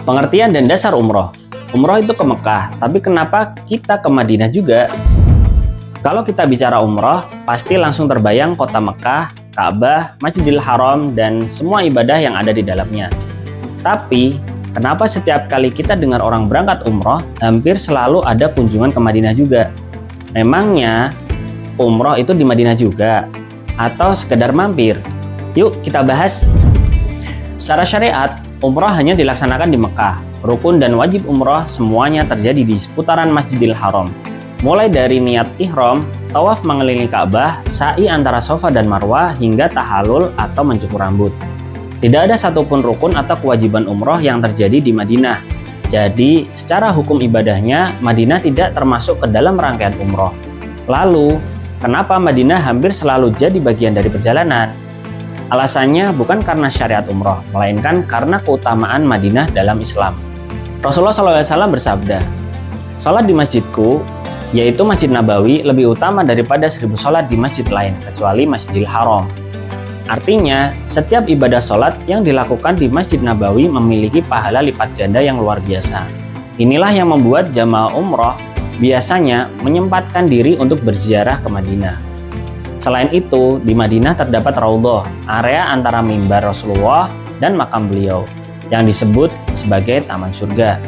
Pengertian dan dasar umroh. Umroh itu ke Mekah, tapi kenapa kita ke Madinah juga? Kalau kita bicara umroh, pasti langsung terbayang kota Mekah, Ka'bah, Masjidil Haram, dan semua ibadah yang ada di dalamnya. Tapi, kenapa setiap kali kita dengar orang berangkat umroh, hampir selalu ada kunjungan ke Madinah juga? Memangnya, umroh itu di Madinah juga? Atau sekedar mampir? Yuk kita bahas. Secara syariat, umroh hanya dilaksanakan di Mekah. Rukun dan wajib umroh semuanya terjadi di seputaran Masjidil Haram. Mulai dari niat ihram, tawaf mengelilingi Ka'bah, sa'i antara Safa dan Marwah, hingga tahalul atau mencukur rambut. Tidak ada satupun rukun atau kewajiban umroh yang terjadi di Madinah. Jadi, secara hukum ibadahnya, Madinah tidak termasuk ke dalam rangkaian umroh. Lalu, kenapa Madinah hampir selalu jadi bagian dari perjalanan? Alasannya bukan karena syariat umroh, melainkan karena keutamaan Madinah dalam Islam. Rasulullah SAW bersabda, "Salat di masjidku, yaitu Masjid Nabawi, lebih utama daripada 1000 salat di masjid lain, kecuali Masjidil Haram." Artinya, setiap ibadah salat yang dilakukan di Masjid Nabawi memiliki pahala lipat ganda yang luar biasa. Inilah yang membuat jamaah umroh biasanya menyempatkan diri untuk berziarah ke Madinah. Selain itu, di Madinah terdapat Raudhah, area antara mimbar Rasulullah dan makam beliau, yang disebut sebagai Taman Surga.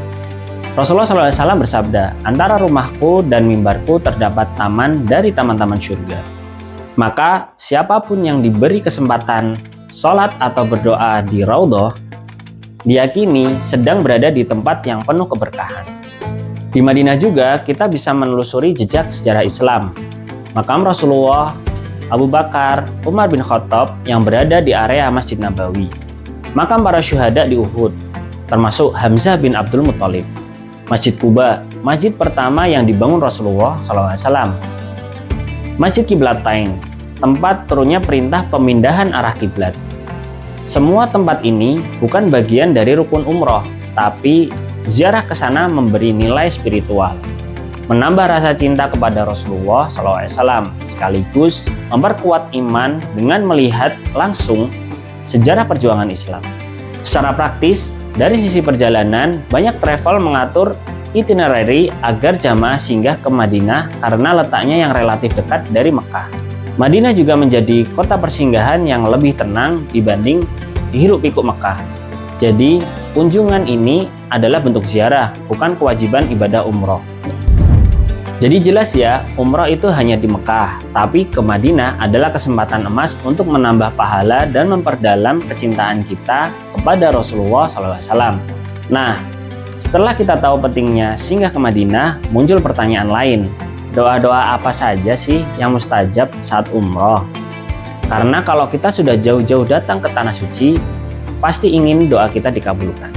Rasulullah SAW bersabda, "Antara rumahku dan mimbarku terdapat taman dari taman-taman surga." Maka, siapapun yang diberi kesempatan sholat atau berdoa di Raudhah, diyakini sedang berada di tempat yang penuh keberkahan. Di Madinah juga, kita bisa menelusuri jejak sejarah Islam. Makam Rasulullah, Abu Bakar, Umar bin Khattab yang berada di area Masjid Nabawi. Makam para syuhada di Uhud, termasuk Hamzah bin Abdul Muthalib. Masjid Quba, masjid pertama yang dibangun Rasulullah SAW. Masjid Qiblatain, tempat turunnya perintah pemindahan arah kiblat. Semua tempat ini bukan bagian dari rukun umroh, tapi ziarah ke sana memberi nilai spiritual, menambah rasa cinta kepada Rasulullah SAW, sekaligus memperkuat iman dengan melihat langsung sejarah perjuangan Islam. Secara praktis, dari sisi perjalanan, banyak travel mengatur itinerary agar jamaah singgah ke Madinah karena letaknya yang relatif dekat dari Mekah. Madinah juga menjadi kota persinggahan yang lebih tenang dibanding hiruk-pikuk Mekah. Jadi, kunjungan ini adalah bentuk ziarah, bukan kewajiban ibadah umroh. Jadi jelas ya, umroh itu hanya di Mekah, tapi ke Madinah adalah kesempatan emas untuk menambah pahala dan memperdalam kecintaan kita kepada Rasulullah SAW. Nah, setelah kita tahu pentingnya singgah ke Madinah, muncul pertanyaan lain. Doa-doa apa saja sih yang mustajab saat umroh? Karena kalau kita sudah jauh-jauh datang ke Tanah Suci, pasti ingin doa kita dikabulkan.